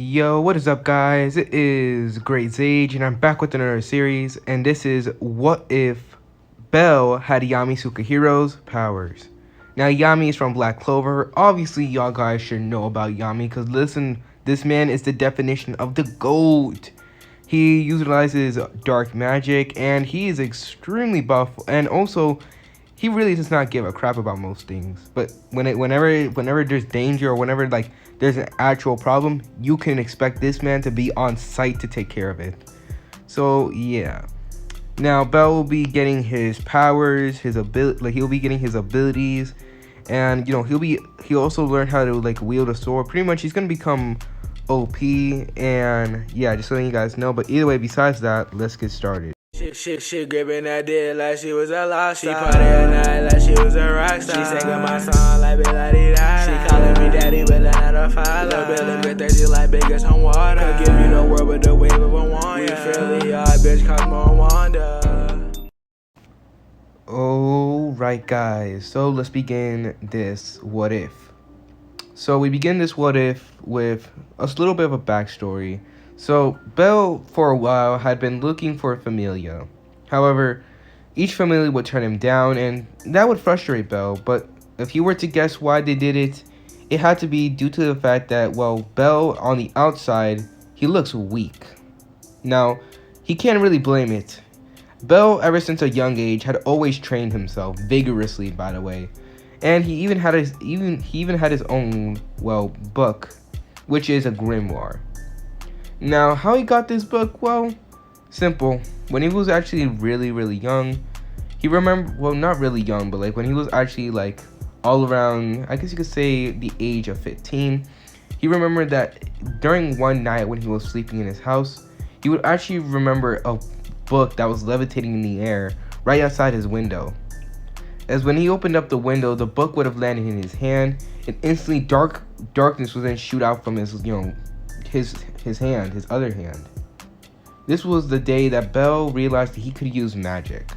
Yo, what is up, guys? It is Great Zage, and I'm back with another series, and this is What If Belle had Yami Sukehiro's powers. Now, Yami is from Black Clover. Obviously, y'all guys should know about Yami, because listen, this man is the definition of the GOAT. He utilizes dark magic, and he is extremely buff, and also he really does not give a crap about most things. But whenever there's danger or whenever there's an actual problem, you can expect this man to be on site to take care of it. So yeah. Now Bell will be getting his powers, his ability, he'll be getting his abilities, and he'll also learn how to wield a sword. Pretty much, he's gonna become OP, and yeah, just letting you guys know. But either way, besides that, let's get started. She gripping that dick like she was a lost. She party at night like she was a rock star. She singing my song like Billy-Di-Da. She calling me daddy, but not a father. Billy been thirsty like big as some water. Could give you the world with the wave of a wand. You feel me? Bitch, Cosmo Wanda. Alright, guys, so let's begin this what if. So we begin this what if with a little bit of a backstory. So Belle, for a while, had been looking for a familia. However, each familia would turn him down, and that would frustrate Belle. But if you were to guess why they did it, it had to be due to the fact that, well, Belle, on the outside, he looks weak. Now, he can't really blame it. Belle, ever since a young age, had always trained himself vigorously, by the way. And he even had his own, well, book, which is a grimoire. Now, how he got this book? Well, simple. When he was actually really young, he remembered, well, not really young, but when he was actually all around, I guess you could say the age of 15, he remembered that during one night when he was sleeping in his house, he would actually remember a book that was levitating in the air right outside his window. As when he opened up the window, the book would have landed in his hand, and instantly darkness would then shoot out from his other hand. This was the day that Belle realized that he could use magic.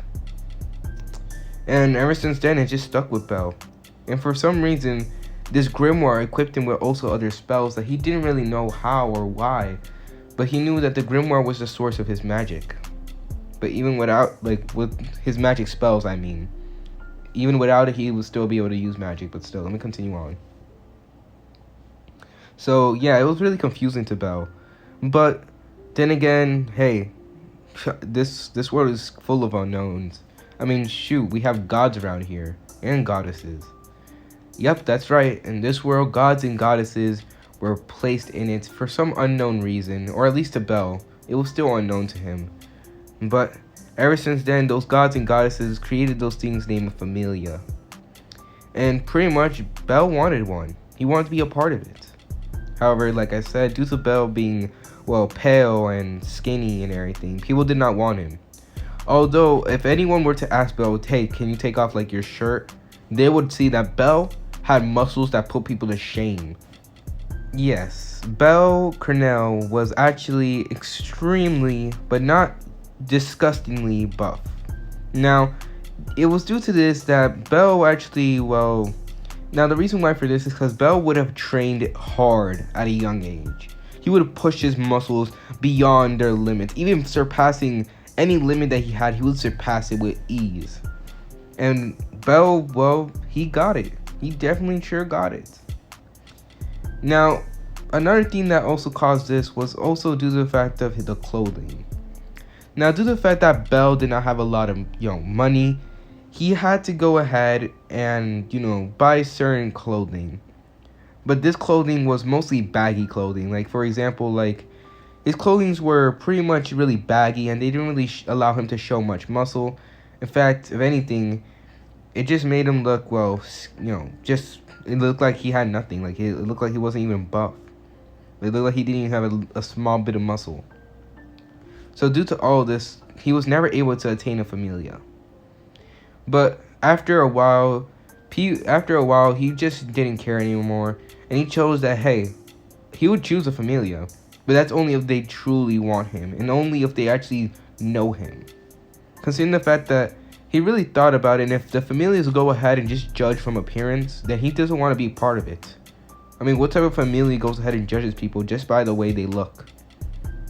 And ever since then, it just stuck with Belle. And for some reason, this grimoire equipped him with also other spells that he didn't really know how or why, but he knew that the grimoire was the source of his magic. But even without, with his magic spells, I mean. Even without it, he would still be able to use magic, but still, let me continue on. So, yeah, it was really confusing to Belle. But, then again, hey, this world is full of unknowns. I mean, shoot, we have gods around here, and goddesses. Yep, that's right, in this world, gods and goddesses were placed in it for some unknown reason, or at least to Belle. It was still unknown to him. But ever since then, those gods and goddesses created those things named familia. And pretty much, Belle wanted one. He wanted to be a part of it. However, like I said, due to Belle being, well, pale and skinny and everything, people did not want him. Although, if anyone were to ask Belle, hey, can you take off your shirt? They would see that Belle had muscles that put people to shame. Yes, Belle Cornell was actually extremely, but not disgustingly buff. Now, it was due to this that Belle actually, well, now the reason why for this is because Belle would have trained hard at a young age. He would have pushed his muscles beyond their limits, even surpassing any limit that he had. He would surpass it with ease. And Belle, well, he got it. He definitely sure got it. Now, another thing that also caused this was also due to the fact of the clothing. Now, due to the fact that Belle did not have a lot of, money, he had to go ahead and, buy certain clothing. But this clothing was mostly baggy clothing. For example, his clothing were pretty much really baggy, and they didn't really allow him to show much muscle. In fact, if anything, it just made him look, well, it looked like he had nothing. It looked like he wasn't even buff. It looked like he didn't even have a small bit of muscle. So due to all this, he was never able to attain a familia. But after a while, he just didn't care anymore, and he chose that, hey, he would choose a familia, but that's only if they truly want him, and only if they actually know him. Considering the fact that he really thought about it, and if the familias go ahead and just judge from appearance, then he doesn't want to be part of it. I mean, what type of familia goes ahead and judges people just by the way they look?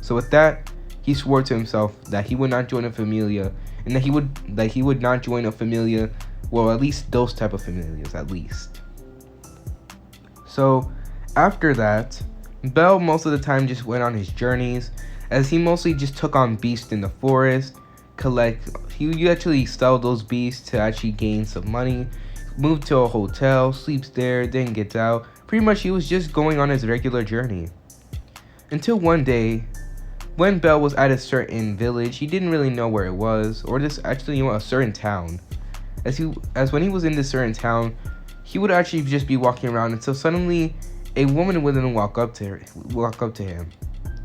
So with that, he swore to himself that he would not join a familia, and that he would not join a familia, well, at least those type of familias, at least. So after that, Bell most of the time just went on his journeys, as he mostly just took on beasts in the forest. He would actually sell those beasts to actually gain some money, move to a hotel, sleeps there, then gets out. Pretty much he was just going on his regular journey. Until one day, when Bell was at a certain village, he didn't really know where it was, or this actually, a certain town. As when he was in this certain town, he would actually just be walking around until suddenly a woman would then walk up to him.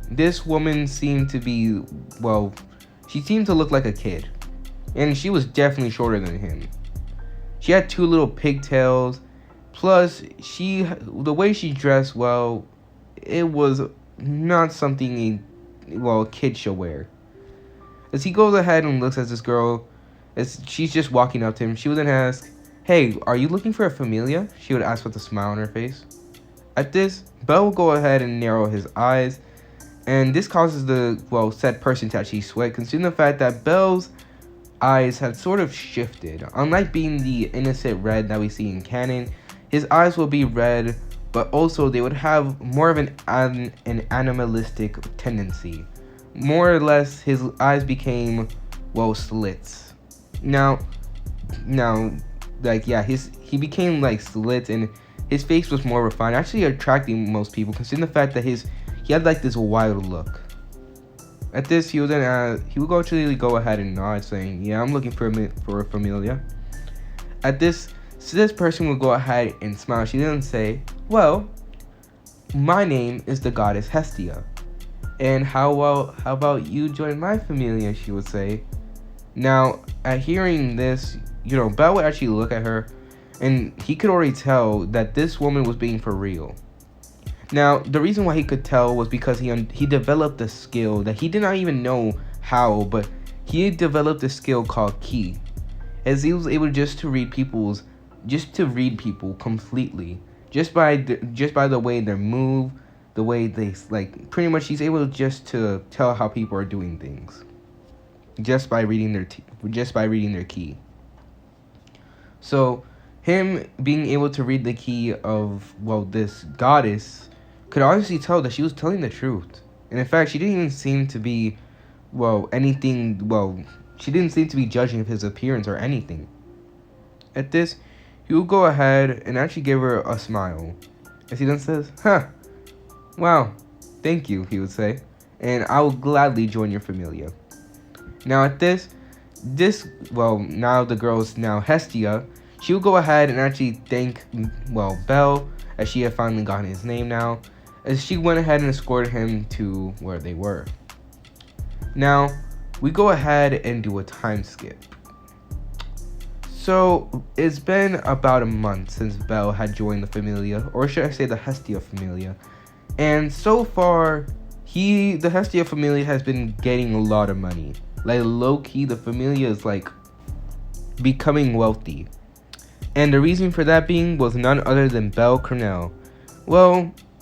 This woman seemed to be, well, she seemed to look like a kid, and she was definitely shorter than him. She had 2 little pigtails, plus the way she dressed, well, it was not something a kid should wear. As he goes ahead and looks at this girl, as she's just walking up to him, she would then ask, "Hey, are you looking for a familia?" She would ask with a smile on her face. At this, Bell will go ahead and narrow his eyes, and this causes the, said person to actually sweat, considering the fact that Bell's eyes had sort of shifted. Unlike being the innocent red that we see in canon, his eyes will be red, but also they would have more of an animalistic tendency. More or less, his eyes became, slits. Now, he became like slits, and his face was more refined, actually attracting most people, considering the fact that he had like this wild look. At this, he would actually go ahead and nod, saying, "Yeah, I'm looking for a familia." At this, so this person would go ahead and smile. She didn't say, "Well, my name is the goddess Hestia, and how about you join my familia?" She would say. Now, at hearing this, Bell would actually look at her, and he could already tell that this woman was being for real. Now, the reason why he could tell was because he developed a skill that he did not even know how, but he developed a skill called Ki, as he was able just to read people completely, just by the way they move, the way they pretty much he's able just to tell how people are doing things, just by reading their Ki. So him being able to read the Ki of this goddess could obviously tell that she was telling the truth. And in fact, she didn't even seem to be she didn't seem to be judging of his appearance or anything. At this, he would go ahead and actually give her a smile, as he then says, "Huh, wow, thank you," he would say, "and I will gladly join your familia." Now at this, now the girl's now Hestia, she would go ahead and actually thank, Bell, as she had finally gotten his name now, as she went ahead and escorted him to where they were. Now, we go ahead and do a time skip. So, it's been about a month since Bell had joined the familia, or should I say the Hestia familia, and so far, the Hestia familia has been getting a lot of money. Like, low-key, the familia is, becoming wealthy. And the reason for that being was none other than Bell Cornell.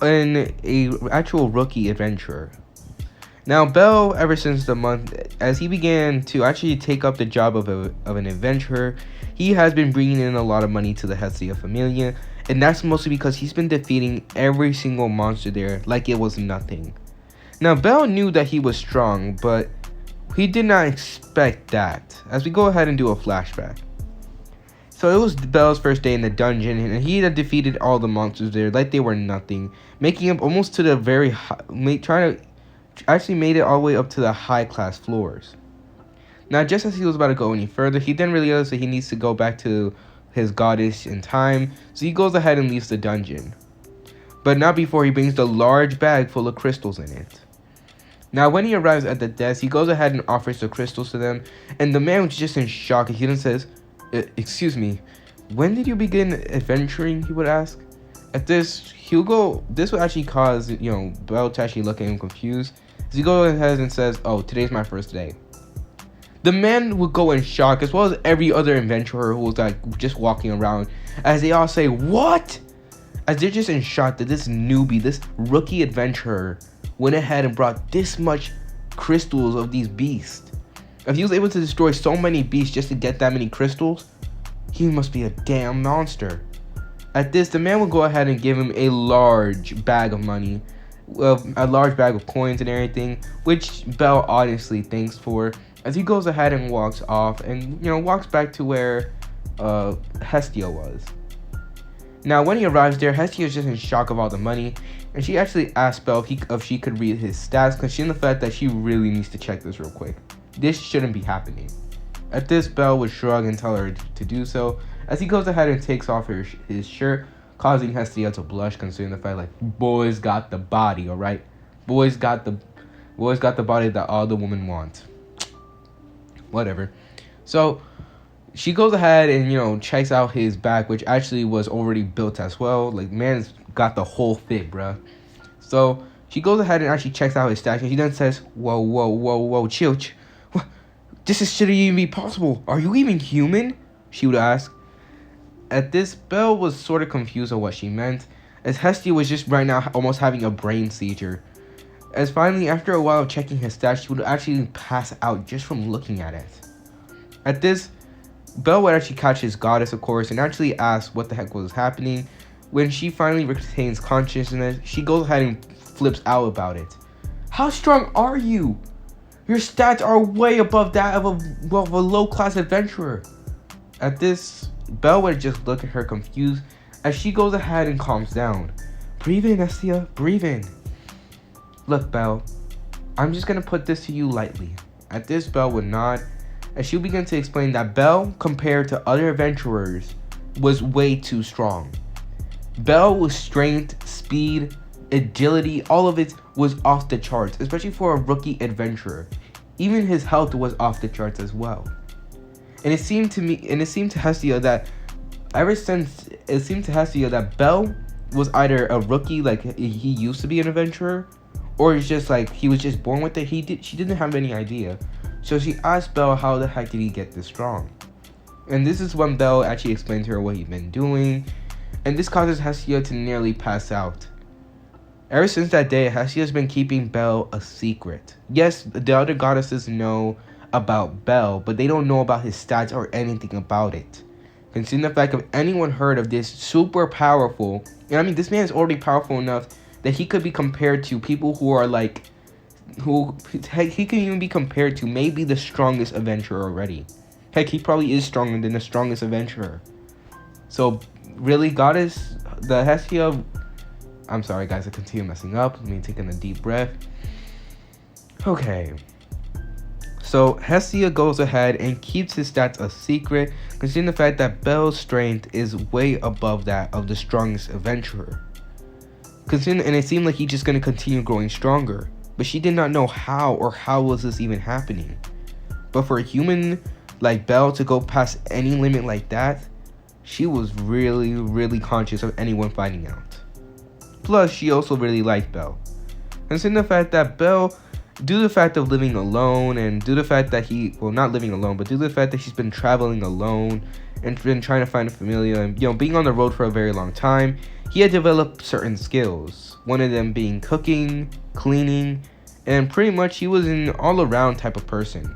An actual rookie adventurer. Now, Bell, ever since the month, as he began to actually take up the job of an adventurer, he has been bringing in a lot of money to the Hestia familia, and that's mostly because he's been defeating every single monster there like it was nothing. Now, Bell knew that he was strong, but he did not expect that, as we go ahead and do a flashback. So it was Bell's first day in the dungeon, and he had defeated all the monsters there like they were nothing, making him almost to the very high, actually made it all the way up to the high class floors. Now, just as he was about to go any further, he then realized that he needs to go back to his goddess in time, so he goes ahead and leaves the dungeon. But not before he brings the large bag full of crystals in it. Now, when he arrives at the desk, he goes ahead and offers the crystals to them, and the man was just in shock. He then says, "Excuse me, when did you begin adventuring?" he would ask. At this, this would actually cause, Bell to actually look at him confused. So he goes ahead and says, "Oh, today's my first day." The man would go in shock, as well as every other adventurer who was just walking around, as they all say, "What?" as they're just in shock that this newbie, this rookie adventurer, went ahead and brought this much crystals of these beasts. If he was able to destroy so many beasts just to get that many crystals, he must be a damn monster. At this, the man will go ahead and give him a large bag of money, a large bag of coins and everything, which Bell honestly thanks for, as he goes ahead and walks off and, walks back to where Hestia was. Now, when he arrives there, Hestia is just in shock of all the money, and she actually asks Bell if she could read his stats, because she's in the fact that she really needs to check this real quick. This shouldn't be happening. At this, Bell would shrug and tell her to do so, as he goes ahead and takes off his shirt, causing Hestia to blush, considering the fact, like, boys got the body, alright? Boys got the body that all the women want. Whatever. So, she goes ahead and, checks out his back, which actually was already built as well. Like, man's got the whole thing, bruh. So, she goes ahead and actually checks out his stats, and she then says, whoa, chill. This shouldn't even be possible. Are you even human? She would ask. At this, Belle was sort of confused on what she meant, as Hestia was just right now almost having a brain seizure. As finally, after a while of checking his stats, she would actually pass out just from looking at it. At this, Belle would actually catch his goddess, of course, and actually ask what the heck was happening. When she finally retains consciousness, she goes ahead and flips out about it. How strong are you? Your stats are way above that of a low-class adventurer. At this, Belle would just look at her confused as she goes ahead and calms down. Breathe in, Hestia, breathe in. Look, Belle, I'm just going to put this to you lightly. At this, Belle would nod, as she'll begin to explain that Belle, compared to other adventurers, was way too strong. Belle was strength, speed, agility, all of it was off the charts, especially for a rookie adventurer. Even his health was off the charts as well. And it seemed to Hestia that Belle was either a rookie, like he used to be an adventurer, or it's just like he was just born with it. She didn't have any idea. So she asked Belle how the heck did he get this strong. And this is when Belle actually explained to her what he'd been doing, and this causes Hestia to nearly pass out. Ever since that day, Hestia has been keeping Belle a secret. Yes, the other goddesses know about Belle, but they don't know about his stats or anything about it. Considering the fact, if anyone heard of this super powerful, and I mean this man is already powerful enough that he could be compared to people who are like, heck, he can even be compared to maybe the strongest adventurer already. Heck, he probably is stronger than the strongest adventurer. So really, the Hestia, I'm sorry guys, I continue messing up. Let me take in a deep breath. Okay. So Hestia goes ahead and keeps his stats a secret, considering the fact that Belle's strength is way above that of the strongest adventurer. And it seemed like he's just going to continue growing stronger, but she did not know how was this even happening. But for a human like Belle to go past any limit like that, she was really, really conscious of anyone finding out. Plus, she also really liked Belle. Considering the fact that Belle, due to the fact of living alone, and due to the fact that not living alone, but due to the fact that she's been traveling alone and been trying to find a familia and, being on the road for a very long time, he had developed certain skills. One of them being cooking, cleaning, and pretty much he was an all-around type of person.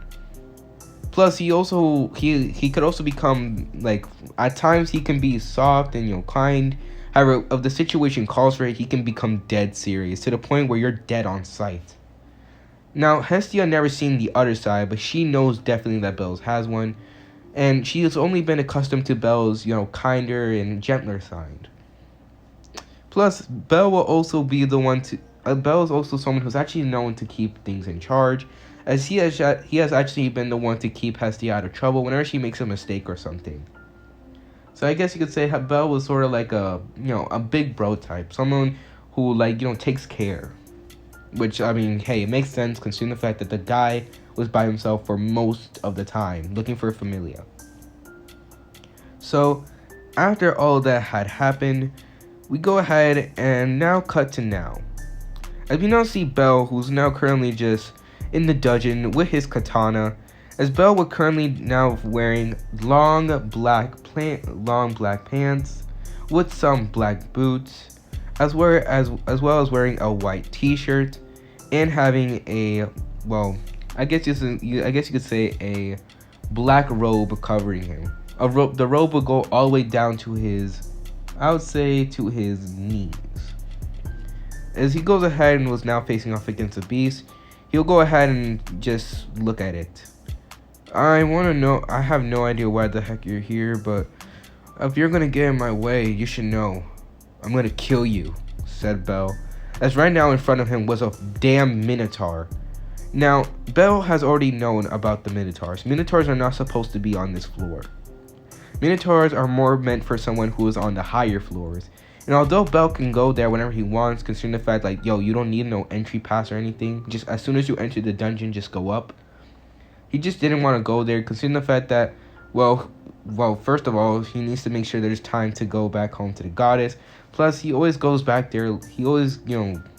Plus, he could also become, like, at times he can be soft and, kind. However, if the situation calls for it, he can become dead serious, to the point where you're dead on sight. Now, Hestia never seen the other side, but she knows definitely that Belle's has one, and she has only been accustomed to Belle's, kinder and gentler side. Plus, Belle will also be the one to... Belle is also someone who's actually known to keep things in charge, as he has actually been the one to keep Hestia out of trouble whenever she makes a mistake or something. So I guess you could say Belle was sort of like a big bro type, someone who takes care. Which, I mean, hey, it makes sense considering the fact that the guy was by himself for most of the time, looking for a familia. So, after all that had happened, we go ahead and now cut to now. As we now see Belle, who's now currently just in the dungeon with his katana, as Belle was currently now wearing long black pants with some black boots, as well as wearing a white t-shirt and having a, well, I guess you could say a black robe covering him. The robe would go all the way down to his, I would say, to his knees. As he goes ahead and was now facing off against the beast, he'll go ahead and just look at it. I want to know, I have no idea why the heck you're here, but if you're gonna get in my way, you should know I'm gonna kill you, said Bell, as right now in front of him was a damn Minotaur. Now, Bell has already known about the Minotaurs. Minotaurs are not supposed to be on this floor. Minotaurs are more meant for someone who is on the higher floors. And although Bell can go there whenever he wants, considering the fact like, yo, you don't need no entry pass or anything. Just as soon as you enter the dungeon, just go up. He just didn't want to go there, considering the fact that, well, first of all, he needs to make sure there's time to go back home to the goddess. Plus, he always goes back there. He always,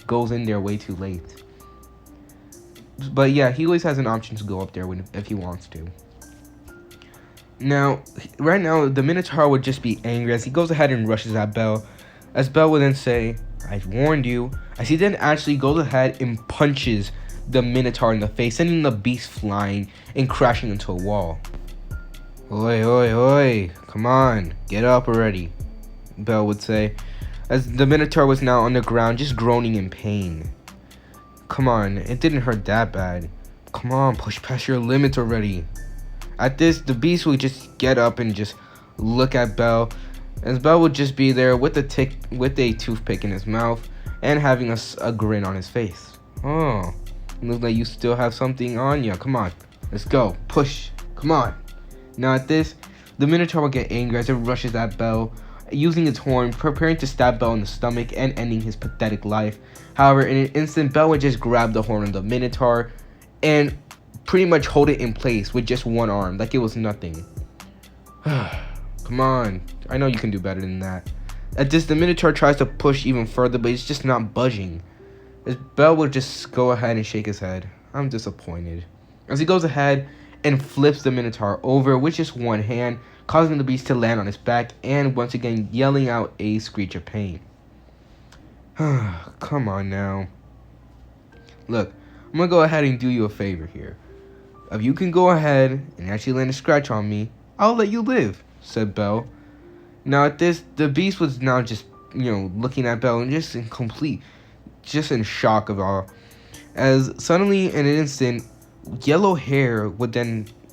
goes in there way too late. But yeah, he always has an option to go up there if he wants to. Now, right now, the Minotaur would just be angry as he goes ahead and rushes at Bell. As Bell would then say, I warned you. As he then actually goes ahead and punches the Minotaur in the face, sending the beast flying and crashing into a wall. Oi, oi, oi, come on, get up already, Bell would say, as the Minotaur was now on the ground just groaning in pain. Come on, it didn't hurt that bad. Come on, push past your limits already. At this, the beast would just get up and just look at Bell, as Bell would just be there with a toothpick in his mouth and having a grin on his face. Oh, looks like you still have something on you. Come on, let's go, push, come on. Now at this, the Minotaur will get angry as it rushes at Bell, using its horn, preparing to stab Bell in the stomach and ending his pathetic life. However, in an instant, Bell would just grab the horn of the Minotaur and pretty much hold it in place with just one arm, like it was nothing. Come on, I know you can do better than that. At this, the Minotaur tries to push even further, but it's just not budging. As Bell would just go ahead and shake his head. I'm disappointed. As he goes ahead and flips the Minotaur over with just one hand, causing the beast to land on his back and once again yelling out a screech of pain. Come on now. Look, I'm gonna go ahead and do you a favor here. If you can go ahead and actually land a scratch on me, I'll let you live, said Bell. Now at this, the beast was now just, looking at Bell and just in shock of all. As suddenly in an instant,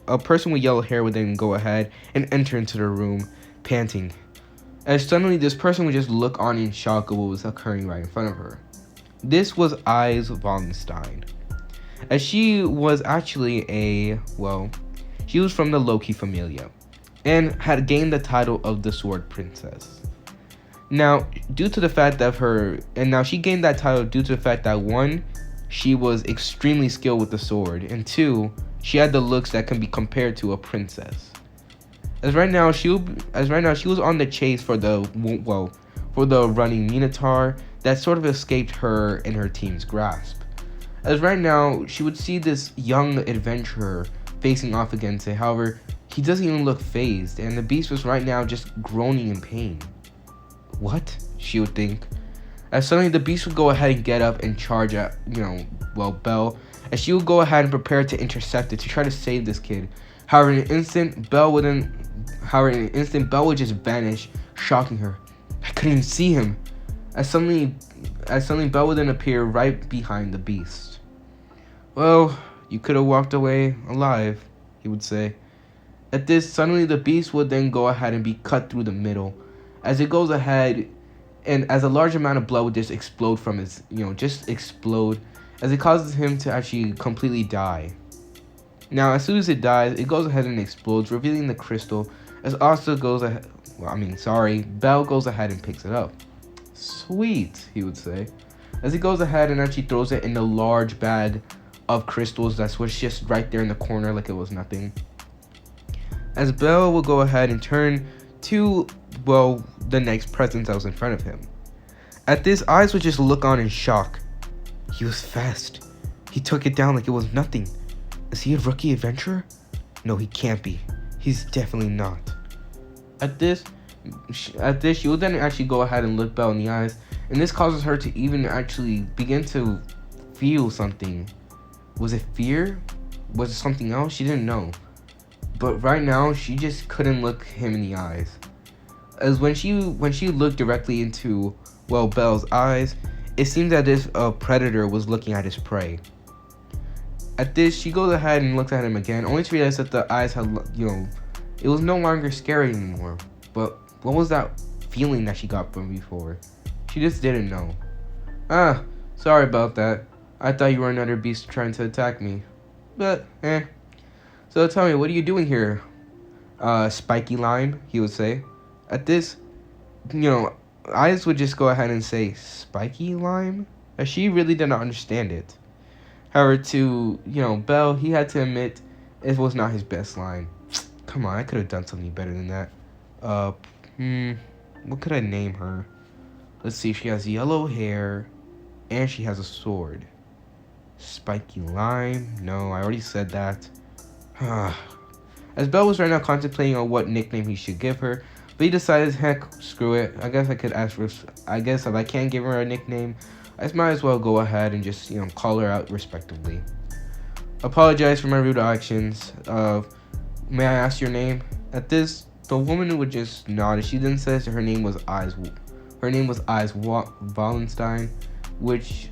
a person with yellow hair would then go ahead and enter into the room, panting. As suddenly this person would just look on in shock of what was occurring right in front of her. This was Eyes Wallenstein. As she was actually she was from the Loki familia and had gained the title of the Sword Princess. Now, due to the fact that she gained that title due to the fact that 1, she was extremely skilled with the sword, and 2, she had the looks that can be compared to a princess. As right now she was on the chase for the running Minotaur that sort of escaped her and her team's grasp. As right now she would see this young adventurer facing off against it. However, he doesn't even look phased, and the beast was right now just groaning in pain. What? She would think. As suddenly the beast would go ahead and get up and charge at, Bell, as she would go ahead and prepare to intercept it to try to save this kid. However, in an instant, Bell would just vanish, shocking her. I couldn't even see him. As suddenly Bell would then appear right behind the beast. Well, you could have walked away alive, he would say. At this, suddenly the beast would then go ahead and be cut through the middle. As it goes ahead, and as a large amount of blood would just explode from his, as it causes him to actually completely die. Now, as soon as it dies, it goes ahead and explodes, revealing the crystal, as also Bell goes ahead and picks it up. Sweet, he would say, as he goes ahead and actually throws it in the large bag of crystals that was just right there in the corner like it was nothing. As Bell will go ahead and turn to, the next presence that was in front of him. At this, Eyes would just look on in shock. He was fast. He took it down like it was nothing. Is he a rookie adventurer? No, he can't be. He's definitely not. At this, At this, she will then actually go ahead and look Belle in the eyes, and this causes her to even actually begin to feel something. Was it fear? Was it something else? She didn't know. But right now, she just couldn't look him in the eyes. As when she looked directly into, well, Belle's eyes, it seemed that this predator was looking at his prey. At this, she goes ahead and looks at him again, only to realize that the eyes had, it was no longer scary anymore. But what was that feeling that she got from before? She just didn't know. Ah, sorry about that. I thought you were another beast trying to attack me. But, So tell me, what are you doing here? Spiky lime, he would say. At this, Eyes would just go ahead and say, spiky lime? As she really did not understand it. However, to, Belle, he had to admit it was not his best line. Come on, I could have done something better than that. What could I name her? Let's see, she has yellow hair, and she has a sword. Spiky lime? No, I already said that. As Belle was right now contemplating on what nickname he should give her, but he decided, heck, screw it. I guess if I can't give her a nickname, I might as well go ahead and just, call her out respectively. Apologize for my rude actions. May I ask your name? At this, the woman would just nod. She then says her name was Eyes Wallenstein, which,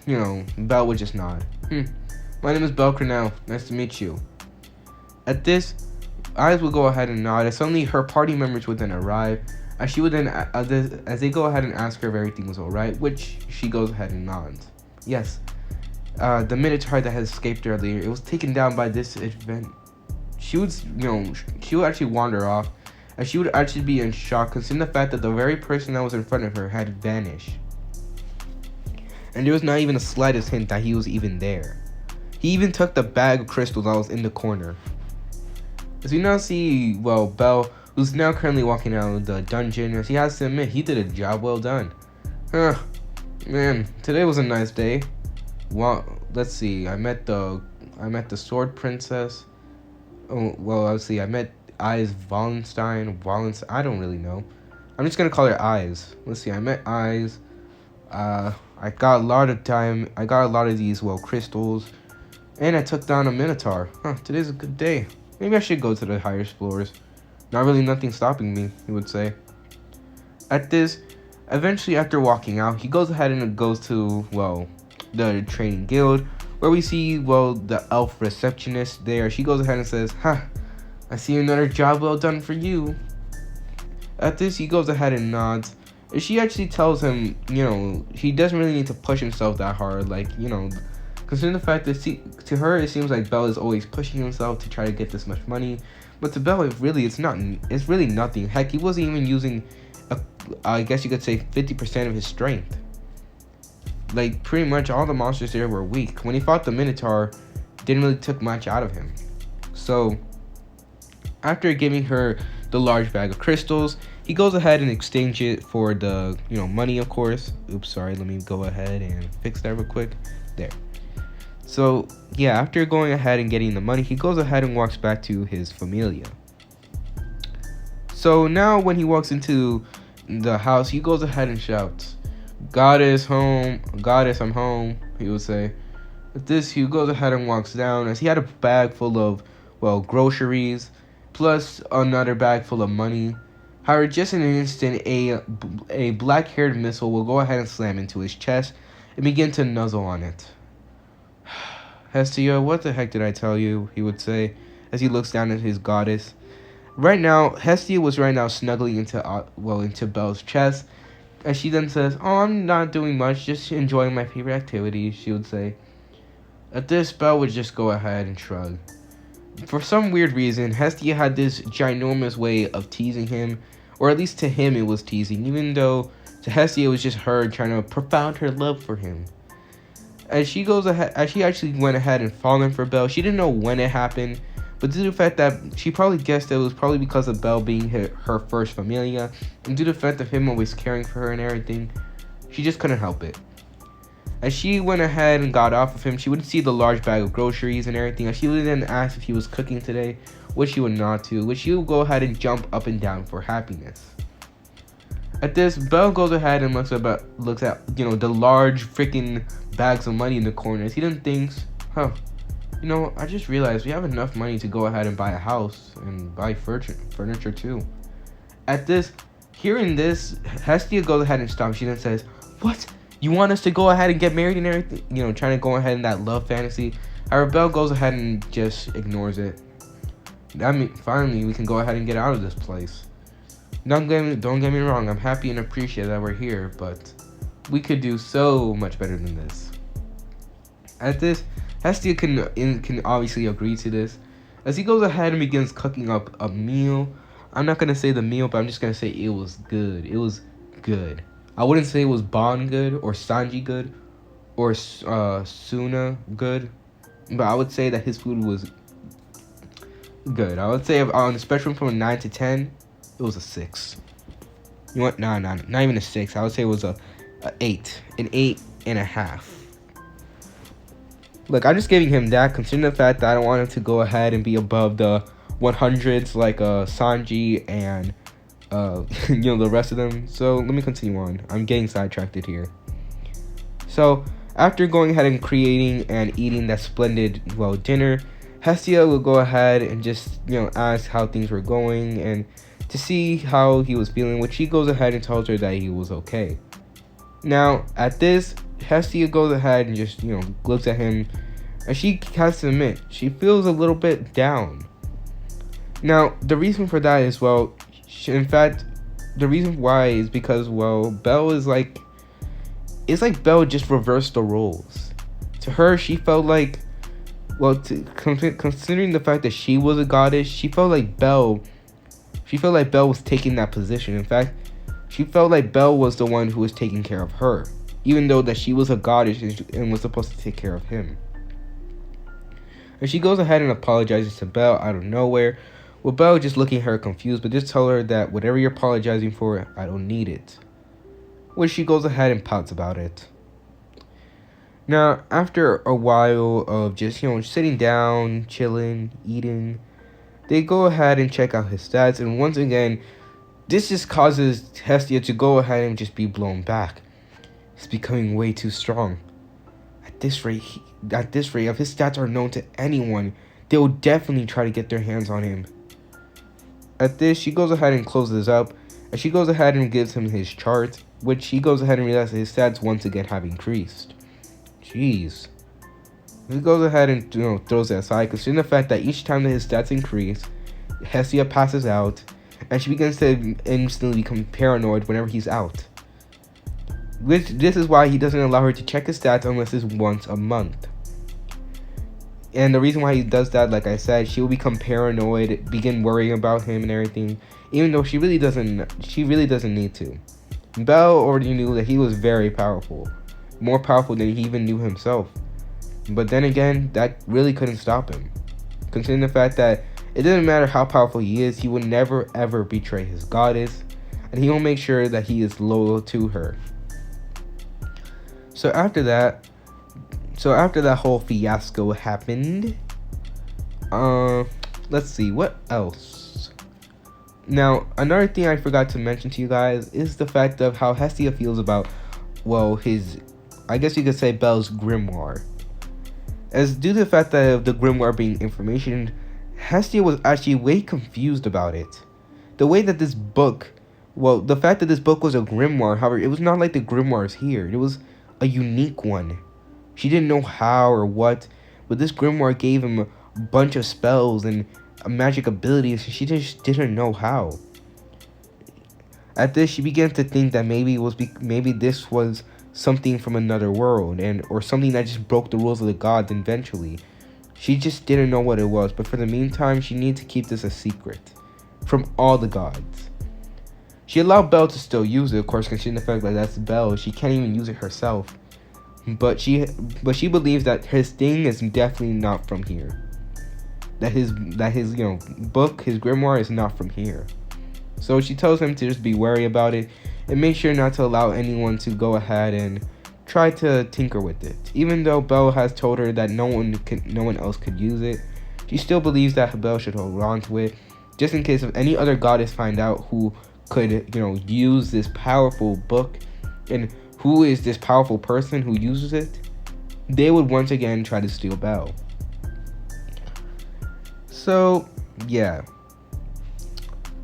Belle would just nod. My name is Belle Cornell. Nice to meet you. At this, Eyes would go ahead and nod, and suddenly her party members would then arrive, as she would then, as they go ahead and ask her if everything was alright, which she goes ahead and nods. Yes, the Minotaur that had escaped earlier, it was taken down by this event. She would actually wander off, as she would actually be in shock, considering the fact that the very person that was in front of her had vanished. And there was not even the slightest hint that he was even there. He even took the bag of crystals that was in the corner. As we now see, Belle, who's now currently walking out of the dungeon, as he has to admit, he did a job well done. Man, today was a nice day. Well, let's see, I met the sword princess. Oh, well, obviously, I met Eyes Wallenstein, I don't really know. I'm just gonna call her Eyes. Let's see, I met Eyes. I got a lot of these, crystals. And I took down a Minotaur. Today's a good day. Maybe I should go to the higher floors. Not really nothing stopping me, he would say. At this, eventually after walking out, he goes ahead and goes to, the training guild, where we see, the elf receptionist there. She goes ahead and says, I see another job well done for you. At this, he goes ahead and nods. And she actually tells him, he doesn't really need to push himself that hard, considering the fact that to her it seems like Belle is always pushing himself to try to get this much money, but to Belle it's really nothing. Heck, he wasn't even using I guess you could say 50% of his strength. Like pretty much all the monsters there were weak. When he fought the Minotaur, didn't really took much out of him. So after giving her the large bag of crystals, he goes ahead and exchange it for the money, of course. Oops, sorry, let me go ahead and fix that real quick. There. So, yeah, after going ahead and getting the money, he goes ahead and walks back to his familia. So now when he walks into the house, he goes ahead and shouts, Goddess, home. Goddess, I'm home, he would say. With this, he goes ahead and walks down, as he had a bag full of, groceries, plus another bag full of money. However, just in an instant, a black-haired missile will go ahead and slam into his chest and begin to nuzzle on it. Hestia, what the heck did I tell you? He would say, as he looks down at his goddess. Right now, Hestia was snuggling into Belle's chest, as she then says, I'm not doing much, just enjoying my favorite activities, she would say. At this, Belle would just go ahead and shrug. For some weird reason, Hestia had this ginormous way of teasing him, or at least to him it was teasing, even though to Hestia it was just her trying to profound her love for him. As she actually went ahead and fallen for Belle, she didn't know when it happened, but due to the fact that she probably guessed that it was probably because of Belle being her first familia, and due to the fact of him always caring for her and everything, she just couldn't help it. As she went ahead and got off of him, she would see the large bag of groceries and everything, as she would then ask if he was cooking today, which he would not do, which he would go ahead and jump up and down for happiness. At this, Belle goes ahead and looks at the large freaking bags of money in the corners. He then thinks, I just realized we have enough money to go ahead and buy a house and buy furniture too. At this, hearing this, Hestia goes ahead and stops. She then says, "What? You want us to go ahead and get married and everything? Trying to go ahead in that love fantasy." However, Belle goes ahead and just ignores it. Finally, we can go ahead and get out of this place. Don't get me wrong, I'm happy and appreciate that we're here, but we could do so much better than this. At this, Hestia can obviously agree to this, as he goes ahead and begins cooking up a meal. I'm not going to say the meal, but I'm just going to say it was good. It was good. I wouldn't say it was Bon good, or Sanji good, or Suna good, but I would say that his food was good. I would say on the spectrum from a 9 to 10, it was a 6. You want not even a 6. I would say it was a 8, an 8.5. Look, I'm just giving him that, considering the fact that I don't want him to go ahead and be above the 100s like Sanji and the rest of them. So let me continue on. I'm getting sidetracked here. So after going ahead and creating and eating that splendid dinner, Hestia will go ahead and just ask how things were going and to see how he was feeling, which he goes ahead and tells her that he was okay. Now at this, Hestia goes ahead and just looks at him, and she has to admit she feels a little bit down. Now the reason for that is the reason why is because Belle is like, it's like Belle just reversed the roles. To her, she felt like, considering the fact that she was a goddess, she felt like Belle was taking that position. In fact, she felt like Belle was the one who was taking care of her, even though that she was a goddess and was supposed to take care of him. And she goes ahead and apologizes to Belle out of nowhere, with Belle just looking at her confused, but just tell her that whatever you're apologizing for, I don't need it. Which she goes ahead and pouts about it. Now, after a while of just, sitting down, chilling, eating, they go ahead and check out his stats, and once again, this just causes Hestia to go ahead and just be blown back. He's becoming way too strong. At this rate, if his stats are known to anyone, they will definitely try to get their hands on him. At this, she goes ahead and closes up, and she goes ahead and gives him his chart, which he goes ahead and realizes his stats once again have increased. Jeez. He goes ahead and throws it aside, considering the fact that each time that his stats increase, Hestia passes out, and she begins to instantly become paranoid whenever he's out. This is why he doesn't allow her to check his stats unless it's once a month. And the reason why he does that, like I said, she will become paranoid, begin worrying about him and everything, even though she really doesn't need to. Belle already knew that he was very powerful, more powerful than he even knew himself. But then again, that really couldn't stop him, considering the fact that it doesn't matter how powerful he is, he will never ever betray his goddess, and he will make sure that he is loyal to her. So after that whole fiasco happened, let's see, what else? Now, another thing I forgot to mention to you guys is the fact of how Hestia feels about, I guess you could say Belle's grimoire. As due to the fact that of the grimoire being information, Hestia was actually way confused about it. The way that this book, the fact that this book was a grimoire, however, it was not like the grimoires here. It was a unique one. She didn't know how or what, but this grimoire gave him a bunch of spells and magic abilities, and she just didn't know how. At this, she began to think that maybe this was something from another world, or something that just broke the rules of the gods eventually. She just didn't know what it was, but for the meantime, she needed to keep this a secret from all the gods. She allowed Belle to still use it, of course, considering the fact that that's Belle. She can't even use it herself. But she believes that his thing is definitely not from here. That his book, his grimoire is not from here. So she tells him to just be wary about it and make sure not to allow anyone to go ahead and try to tinker with it. Even though Belle has told her that no one else could use it, she still believes that Belle should hold on to it, just in case if any other goddess find out who could, use this powerful book, and who is this powerful person who uses it, they would once again try to steal Belle. So, yeah.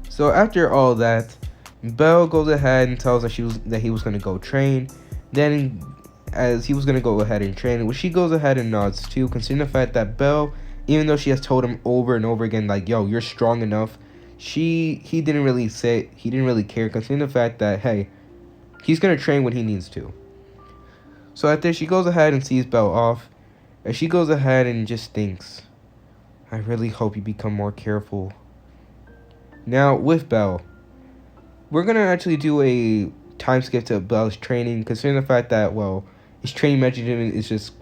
So after all that, Belle goes ahead and tells her that he was going to go train. Then, as he was going to go ahead and train, which she goes ahead and nods too, considering the fact that Belle, even though she has told him over and over again, like, yo, you're strong enough, he didn't really care, considering the fact that, hey, he's going to train when he needs to. So after she goes ahead and sees Belle off, and she goes ahead and just thinks, I really hope you become more careful. Now, with Belle, we're going to actually do a time skip to Belle's training, considering the fact that, well, his training regimen is just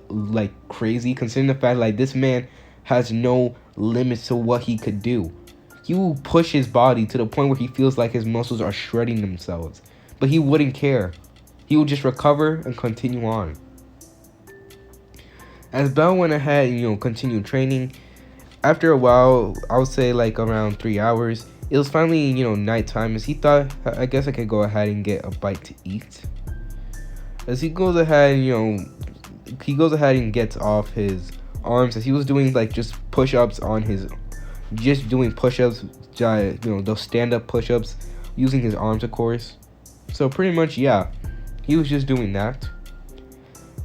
like crazy, considering the fact like this man has no limits to what he could do. He will push his body to the point where he feels like his muscles are shredding themselves, but he wouldn't care. He will just recover and continue on. As Belle went ahead and continued training, after a while, I would say like around 3 hours, it was finally nighttime, as he thought, I guess I could go ahead and get a bite to eat. As he goes ahead and gets off his arms, as he was doing like just push-ups doing push-ups, those stand-up push-ups, using his arms, of course. So pretty much, yeah, he was just doing that.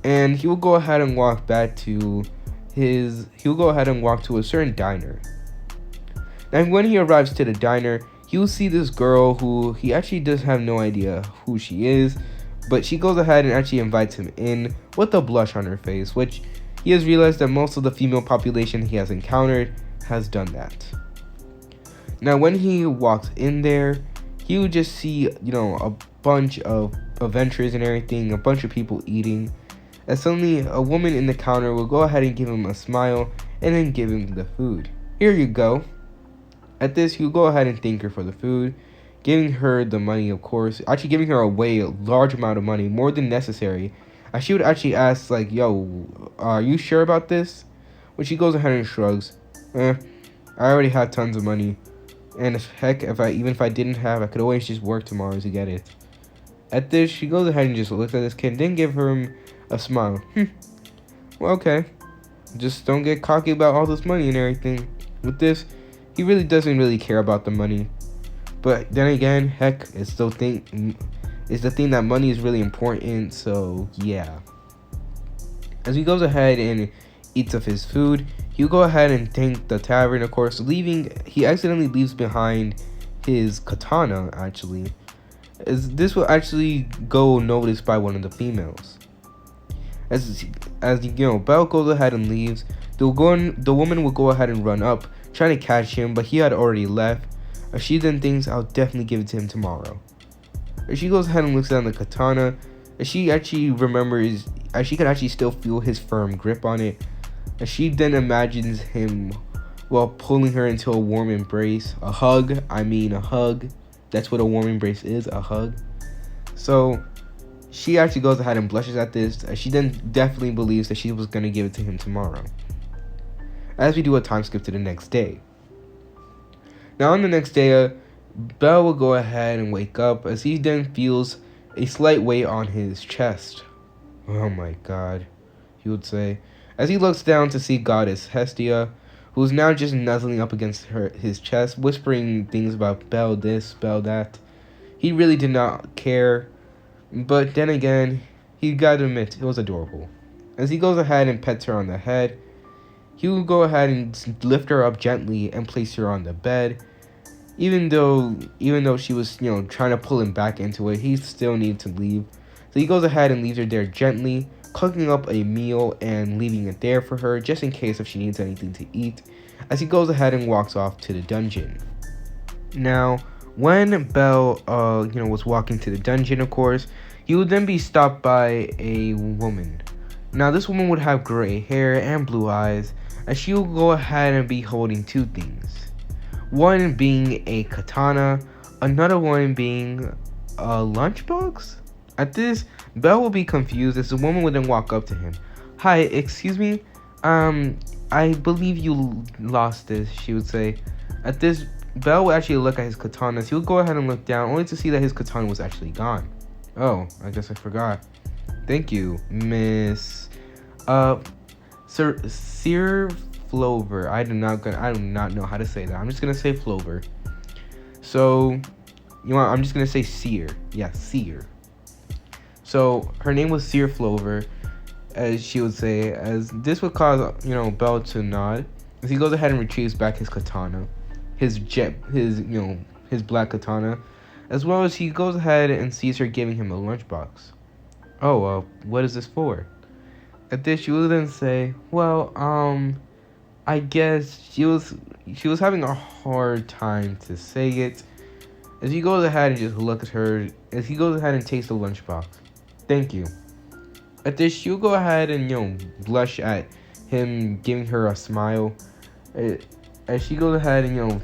And he will go ahead and walk to a certain diner. And when he arrives to the diner, he will see this girl who he actually does have no idea who she is, but she goes ahead and actually invites him in with a blush on her face, which he has realized that most of the female population he has encountered has done that. Now, when he walks in there, he will just see, a bunch of adventurers and everything, a bunch of people eating, as suddenly a woman in the counter will go ahead and give him a smile and then give him the food. Here you go. At this, he'll go ahead and thank her for the food, giving her the money, of course, actually giving her a large amount of money, more than necessary. And she would actually ask, like, yo, are you sure about this? When she goes ahead and shrugs, I already have tons of money. And heck, even if I didn't have, I could always just work tomorrow to get it. At this, she goes ahead and just looks at this kid and then give him a smile. Well, okay. Just don't get cocky about all this money and everything. With this, he really doesn't really care about the money. But then again, heck, it's the thing that money is really important, so yeah. As he goes ahead and eats of his food, he'll go ahead and thank the tavern, of course, he accidentally leaves behind his katana, actually. As this will actually go noticed by one of the females. As Belle goes ahead and leaves, the woman will go ahead and run up, trying to catch him, but he had already left. As she then thinks, I'll definitely give it to him tomorrow. As she goes ahead and looks down the katana, as she actually remembers, as she can actually still feel his firm grip on it, as she then imagines him, pulling her into a warm embrace, a hug. That's what a warm embrace is, a hug. So she actually goes ahead and blushes at this, as she then definitely believes that she was going to give it to him tomorrow. As we do a time skip to the next day. Now on the next day, Belle will go ahead and wake up, as he then feels a slight weight on his chest. Oh my god, he would say, as he looks down to see Goddess Hestia, who is now just nuzzling up against his chest, whispering things about Belle this, Belle that. He really did not care, but then again, he gotta admit, it was adorable. As he goes ahead and pets her on the head, he will go ahead and lift her up gently and place her on the bed. Even though she was, trying to pull him back into it, he still needed to leave. So he goes ahead and leaves her there gently, cooking up a meal and leaving it there for her, just in case if she needs anything to eat, as he goes ahead and walks off to the dungeon. Now, when Belle, was walking to the dungeon, of course, he would then be stopped by a woman. Now, this woman would have gray hair and blue eyes, as she will go ahead and be holding two things. One being a katana, another one being a lunchbox? At this, Belle will be confused, as the woman would then walk up to him. Hi, excuse me? I believe you lost this, she would say. At this, Bell would actually look at his katanas. He would go ahead and look down, only to see that his katana was actually gone. Oh, I guess I forgot. Thank you, Miss Sir Flover. I do not know how to say that. I'm just gonna say Flover. So, I'm just gonna say Seer. Yeah, Seer. So her name was Seer Flover, as she would say, as this would cause Bell to nod as he goes ahead and retrieves back his katana, his black katana, as well as he goes ahead and sees her giving him a lunchbox. Oh, what is this for? At this, she will then say, well, I guess she was having a hard time to say it. As he goes ahead and just look at her, as he goes ahead and takes the lunchbox. Thank you. At this, she'll go ahead and blush at him giving her a smile. As she goes ahead and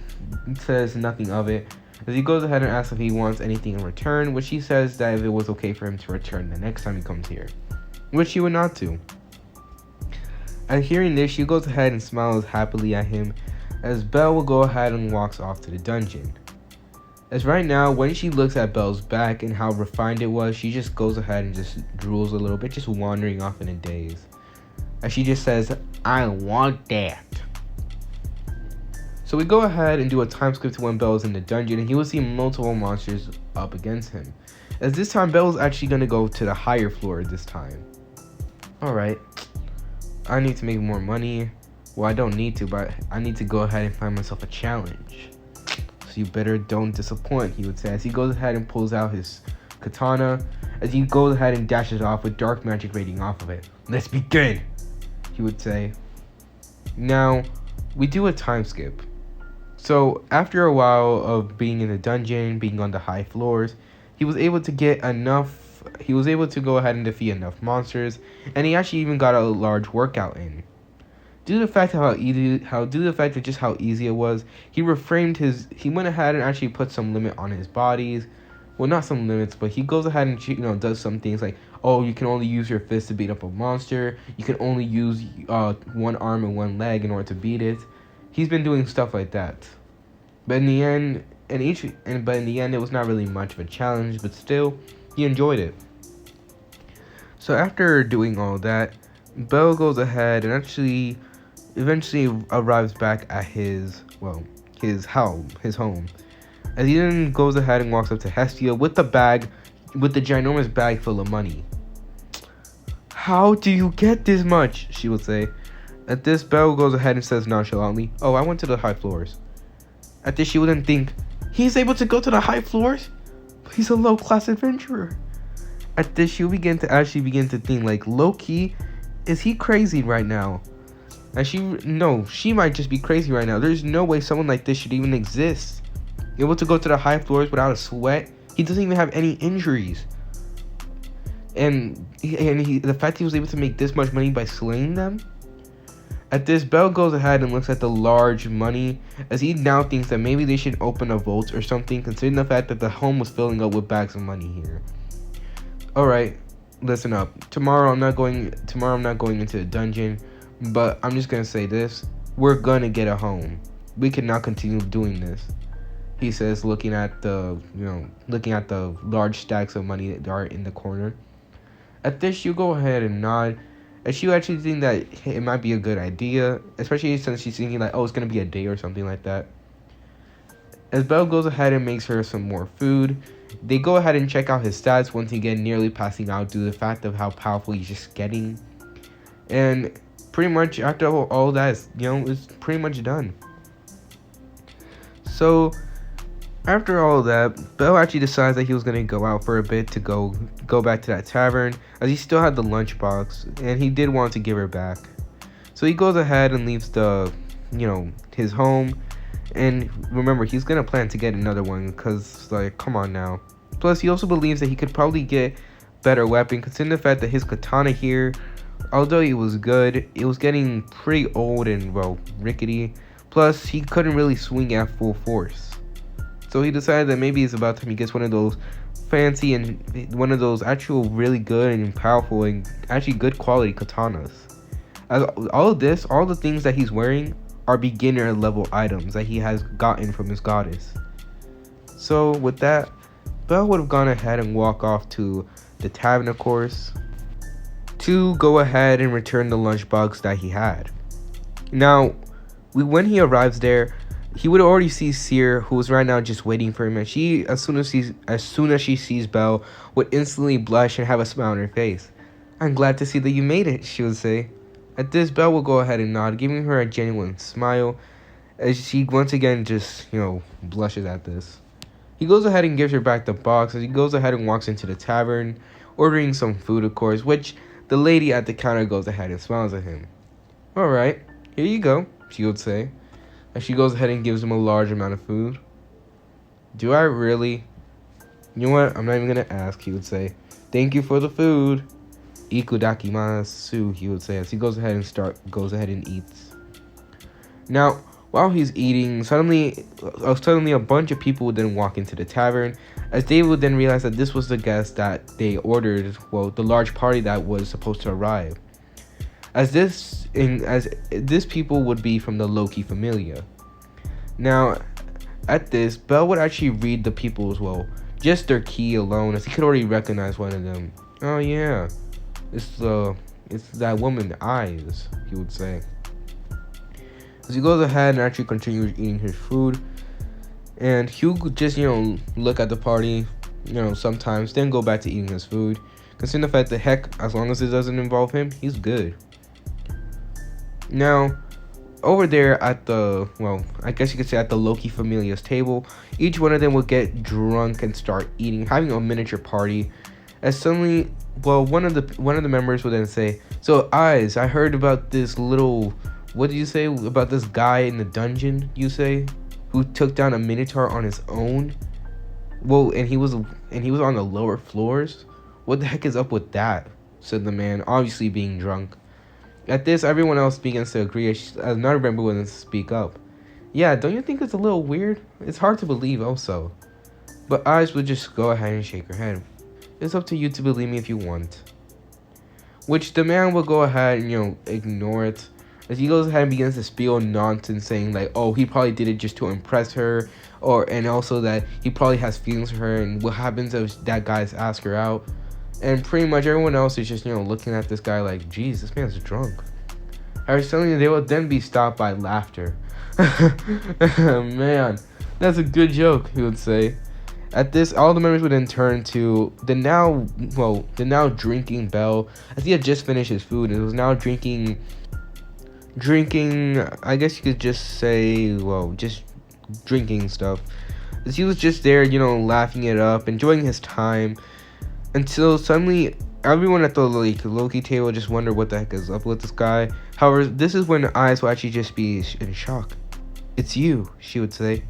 says nothing of it. As he goes ahead and asks if he wants anything in return, which he says that if it was okay for him to return the next time he comes here, which he would not do. At hearing this, she goes ahead and smiles happily at him, as Belle will go ahead and walks off to the dungeon. As right now, when she looks at Belle's back and how refined it was, she just goes ahead and just drools a little bit, just wandering off in a daze. As she just says, I want that. So we go ahead and do a time skip to when Belle is in the dungeon, and he will see multiple monsters up against him. As this time, Belle is actually going to go to the higher floor this time. Alright, I need to make more money. Well, I don't need to, but I need to go ahead and find myself a challenge. So you better don't disappoint, he would say, as he goes ahead and pulls out his katana, as he goes ahead and dashes off with dark magic radiating off of it. Let's begin, he would say. Now, we do a time skip. So, after a while of being in the dungeon, being on the high floors, he was able to get enough, he was able to go ahead and defeat enough monsters, and he actually even got a large workout in. Due to the fact of just how easy it was, he went ahead and actually put some limit on his bodies. Well, not some limits, but he goes ahead and does some things like, oh, you can only use your fist to beat up a monster. You can only use one arm and one leg in order to beat it. He's been doing stuff like that. But in the end, it was not really much of a challenge, but still, he enjoyed it. So after doing all that, Belle goes ahead and actually eventually arrives back at his home. As he then goes ahead and walks up to Hestia with the ginormous bag full of money. How do you get this much? She would say. At this, Belle goes ahead and says nonchalantly, oh, I went to the high floors. At this, she would then think, he's able to go to the high floors? But he's a low-class adventurer. At this, she'll begin to think, like, low-key, is he crazy right now? And she might just be crazy right now. There's no way someone like this should even exist. Able to go to the high floors without a sweat. He doesn't even have any injuries. And the fact he was able to make this much money by slaying them? At this, Belle goes ahead and looks at the large money, as he now thinks that maybe they should open a vault or something, considering the fact that the home was filling up with bags of money here. Alright, listen up. Tomorrow I'm not going into the dungeon, but I'm just gonna say this. We're gonna get a home. We cannot continue doing this, he says, looking at the large stacks of money that are in the corner. At this, you go ahead and nod, and she actually think that it might be a good idea, especially since she's thinking like, oh, it's gonna be a day or something like that. As Belle goes ahead and makes her some more food, they go ahead and check out his stats, once again nearly passing out due to the fact of how powerful he's just getting. And pretty much after all that is, it's pretty much done. So after all that, Belle actually decides that he was gonna go out for a bit to go back to that tavern, as he still had the lunchbox, and he did want to give her back. So he goes ahead and leaves his home, and remember, he's gonna plan to get another one, because, like, come on now. Plus, he also believes that he could probably get better weapon, considering the fact that his katana here, although it was good, it was getting pretty old and, rickety. Plus, he couldn't really swing at full force. So he decided that maybe it's about time he gets one of those fancy and one of those actual really good and powerful and actually good quality katanas. As all the things that he's wearing are beginner level items that he has gotten from his goddess. So with that, Belle would have gone ahead and walk off to the tavern, of course, to go ahead and return the lunchbox that he had. Now, when he arrives there, he would already see Seer, who is right now just waiting for him, and she, as soon as she sees Belle, would instantly blush and have a smile on her face. "I'm glad to see that you made it," she would say. At this, Belle will go ahead and nod, giving her a genuine smile, as she once again just, blushes at this. He goes ahead and gives her back the box as he goes ahead and walks into the tavern, ordering some food, of course, which the lady at the counter goes ahead and smiles at him. "Alright, here you go," she would say, as she goes ahead and gives him a large amount of food. "Do I really?" "You know what? I'm not even going to ask," he would say. "Thank you for the food." "Ikudakimasu," he would say, as he goes ahead and eats. Now, while he's eating, suddenly a bunch of people would then walk into the tavern, as they would then realize that this was the guest that they ordered, the large party that was supposed to arrive. As this people would be from the Loki Familia. Now, at this, Belle would actually read the people as well, just their key alone, as he could already recognize one of them. "Oh yeah, it's that woman, Eyes," he would say. As he goes ahead and actually continues eating his food, and he would just look at the party, sometimes, then go back to eating his food. Considering the fact that heck, as long as it doesn't involve him, he's good. Now, over there at the, I guess you could say at the Loki Familia's table, each one of them would get drunk and start eating, having a miniature party. As suddenly, one of the members would then say, "So, Eyes, I heard about this little, what did you say about this guy in the dungeon? You say, who took down a minotaur on his own? And he was on the lower floors. What the heck is up with that?" said the man, obviously being drunk. At this, everyone else begins to agree, as another member would speak up. "Yeah, don't you think it's a little weird? It's hard to believe also." But Eyes would just go ahead and shake her head. "It's up to you to believe me if you want." Which the man will go ahead and, ignore it, as he goes ahead and begins to spiel nonsense, saying like, oh, he probably did it just to impress her, and also that he probably has feelings for her, and what happens if that guy's ask her out. And pretty much everyone else is just, looking at this guy like, geez, this man's drunk. However, suddenly they will then be stopped by laughter. Man, that's a good joke, he would say. At this, all the members would then turn to the now drinking Belle, as he had just finished his food and was now drinking, I guess you could just say, just drinking stuff. As he was just there, laughing it up, enjoying his time, until suddenly everyone at the Loki table just wondered what the heck is up with this guy. However, this is when Eyes will actually just be in shock. "It's you," she would say.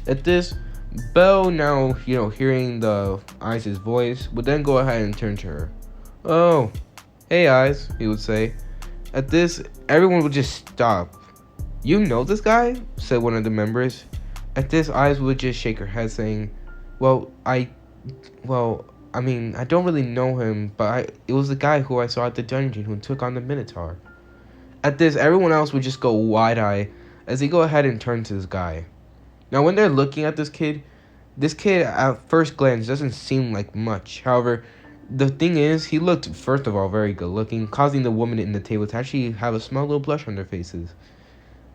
At this, Belle, now, hearing the Eyes' voice, would then go ahead and turn to her. "Oh, hey Eyes," he would say. At this, everyone would just stop. "You know this guy?" said one of the members. At this, Eyes would just shake her head, saying, I don't really know him, but it was the guy who I saw at the dungeon who took on the Minotaur." At this, everyone else would just go wide-eyed as they go ahead and turn to this guy. Now, when they're looking at this kid at first glance doesn't seem like much. However, the thing is, he looked, first of all, very good-looking, causing the woman in the table to actually have a small little blush on their faces.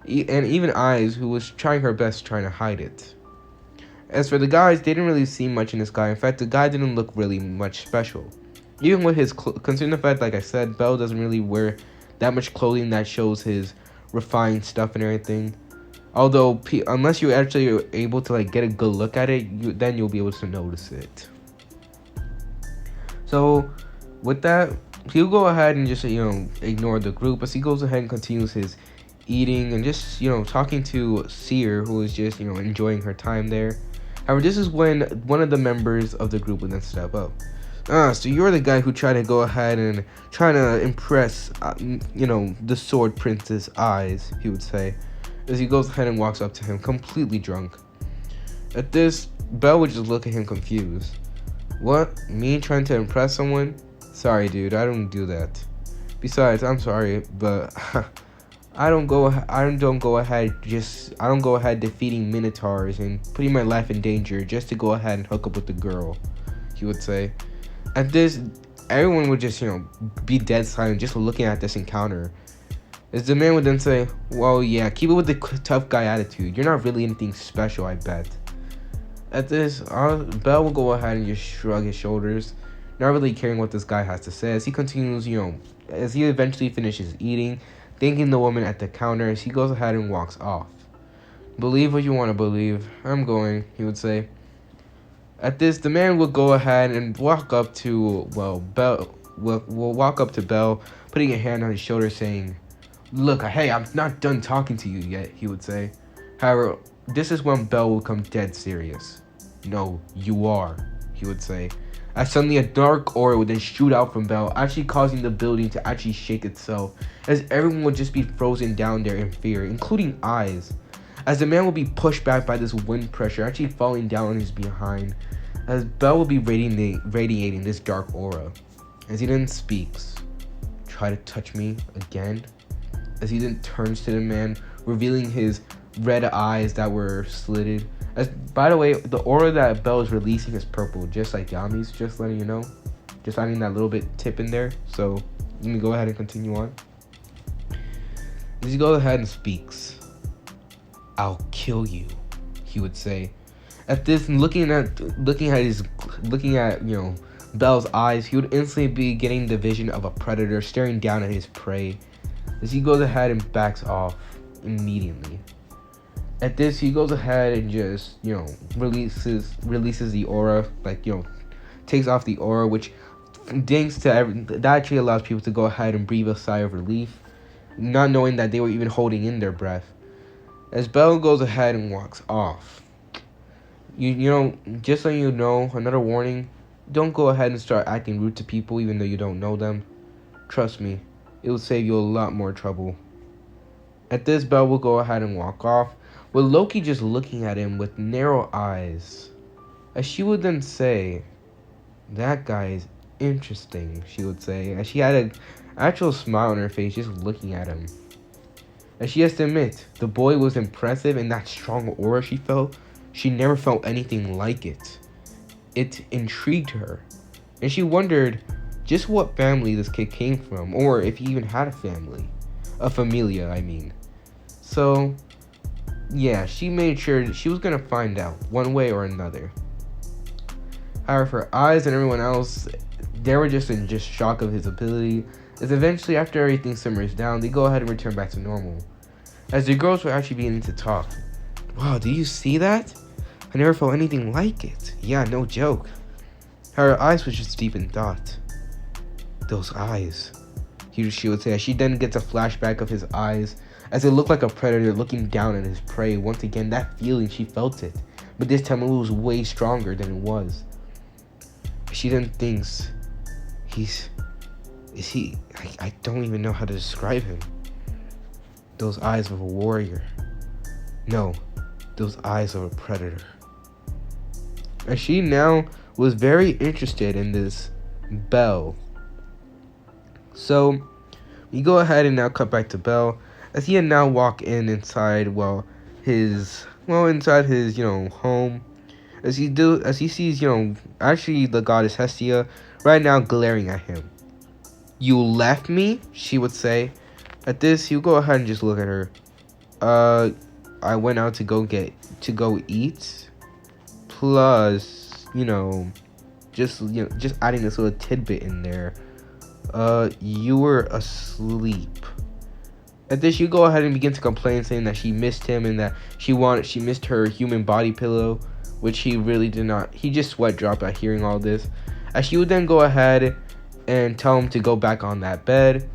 And even Eyes, who was trying her best trying to hide it. As for the guys, they didn't really see much in this guy. In fact, the guy didn't look really much special. Even with his considering the fact, like I said, Belle doesn't really wear that much clothing that shows his refined stuff and everything. Although, unless you actually are able to get a good look at it, then you'll be able to notice it. So, with that, he'll go ahead and just ignore the group as he goes ahead and continues his eating and just talking to Seer, who is just enjoying her time there. However, this is when one of the members of the group would then step up. So you're the guy who tried to go ahead and try to impress, the Sword Princess Eyes, he would say, as he goes ahead and walks up to him, completely drunk. At this, Belle would just look at him confused. "What? Me trying to impress someone? Sorry, dude, I don't do that. Besides, I'm sorry, but I don't go ahead defeating minotaurs and putting my life in danger just to go ahead and hook up with the girl, he would say. At this, everyone would just, be dead silent just looking at this encounter. As the man would then say, well, yeah, keep it with the tough guy attitude. You're not really anything special, I bet. At this, Bell will go ahead and just shrug his shoulders, not really caring what this guy has to say, as he continues, as he eventually finishes eating, thanking the woman at the counter as he goes ahead and walks off. Believe what you want to believe. I'm going, he would say. At this, the man will go ahead and walk up to, Bell, will walk up to Bell, putting a hand on his shoulder, saying, look, hey, I'm not done talking to you yet, he would say. However, this is when Bell will become dead serious. No, you are, he would say. As suddenly a dark aura would then shoot out from Bell, actually causing the building to actually shake itself, as everyone would just be frozen down there in fear, including eyes. As the man will be pushed back by this wind pressure, actually falling down on his behind, as Bell will be radiating this dark aura. As he then speaks, try to touch me again? As he then turns to the man, revealing his red eyes that were slitted. As, by the way, the aura that Bell is releasing is purple, just like Yami's, just letting you know. Just adding that little bit tip in there. So, let me go ahead and continue on. As he goes ahead and speaks, I'll kill you, he would say. At this, looking at Bell's eyes, he would instantly be getting the vision of a predator staring down at his prey. As he goes ahead and backs off immediately. At this, he goes ahead and just, releases the aura, takes off the aura, which that actually allows people to go ahead and breathe a sigh of relief, not knowing that they were even holding in their breath. As Bell goes ahead and walks off, just so you know, another warning, don't go ahead and start acting rude to people even though you don't know them. Trust me, it will save you a lot more trouble. At this, Bell will go ahead and walk off, with Loki just looking at him with narrow eyes. As she would then say, that guy is interesting, she would say, as she had an actual smile on her face just looking at him. As she has to admit, the boy was impressive, and that strong aura she felt, she never felt anything like it. It intrigued her, and she wondered just what family this kid came from, or if he even had a family. A familia, I mean. So, yeah, she made sure she was gonna find out, one way or another. However, her eyes and everyone else, they were just in shock of his ability, as eventually, after everything simmers down, they go ahead and return back to normal. As the girls were actually beginning to talk. Wow, do you see that? I never felt anything like it. Yeah, no joke. Her eyes was just deep in thought. Those eyes, she would say, as she then gets a flashback of his eyes, as it looked like a predator looking down at his prey. Once again, that feeling, she felt it, but this time it was way stronger than it was. She then thinks, I don't even know how to describe him. Those eyes of a warrior. No, those eyes of a predator. And she now was very interested in this Bell. So, we go ahead and now cut back to Bell, as he had now walked inside his home, as he sees, actually the goddess Hestia right now glaring at him. You left me? She would say. At this, he'll go ahead and just look at her. I went out to go eat. Plus, just adding this little tidbit in there. You were asleep. At this, you go ahead and begin to complain, saying that she missed him and that she missed her human body pillow, which he really did not. He just sweat dropped at hearing all this. As she would then go ahead and tell him to go back on that bed,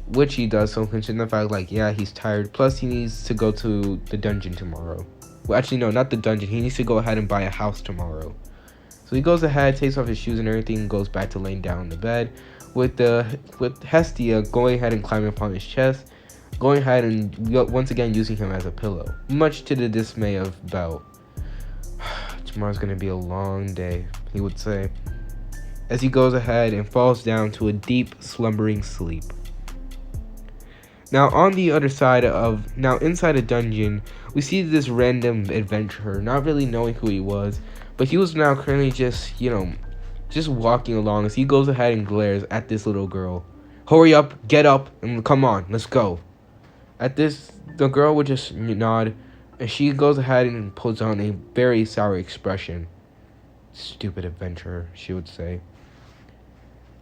which he does, so considering the fact, he's tired, plus he needs to go to the dungeon tomorrow. Well, actually, no, not the dungeon. He needs to go ahead and buy a house tomorrow. So he goes ahead, takes off his shoes and everything, and goes back to laying down on the bed, with Hestia going ahead and climbing upon his chest, going ahead and once again using him as a pillow, much to the dismay of Bell. Tomorrow's gonna be a long day, he would say, as he goes ahead and falls down to a deep slumbering sleep. Now on the other side of now inside a dungeon, we see this random adventurer, not really knowing who he was, but he was now currently just just walking along as he goes ahead and glares at this little girl. Hurry up, get up, and come on, let's go. At this, the girl would just nod, and she goes ahead and puts on a very sour expression. Stupid adventurer, she would say.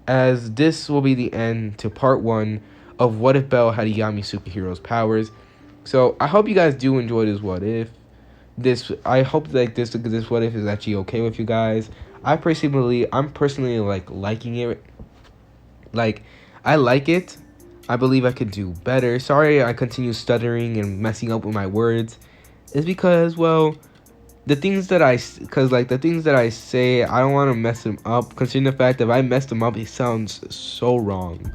As this will be the end to part 1 of What If Bell Had Yami Sukehiro's powers. So I hope you guys do enjoy this What If. I hope like this What If is actually okay with you guys. I'm personally like liking it. Like, I like it. I believe I could do better. Sorry I continue stuttering and messing up with my words. It's because, well, the things that I say, I don't want to mess them up. Considering the fact that if I mess them up, it sounds so wrong.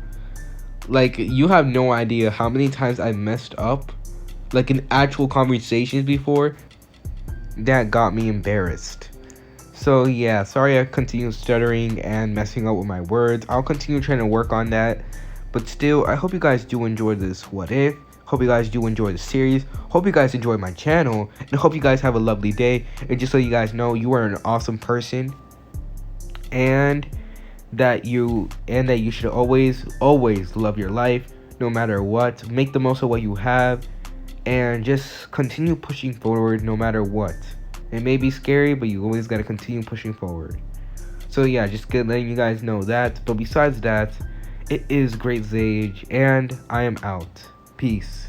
Like, you have no idea how many times I messed up, like in actual conversations before, that got me embarrassed. So yeah, sorry I continue stuttering and messing up with my words. I'll continue trying to work on that. But still, I hope you guys do enjoy this What If. Hope you guys do enjoy the series. Hope you guys enjoy my channel. And hope you guys have a lovely day. And just so you guys know, you are an awesome person. And that you should always love your life, no matter what. Make the most of what you have. And just continue pushing forward no matter what. It may be scary, but you always gotta continue pushing forward. So yeah, just letting you guys know that. But besides that, it is Great Zage, and I am out. Peace.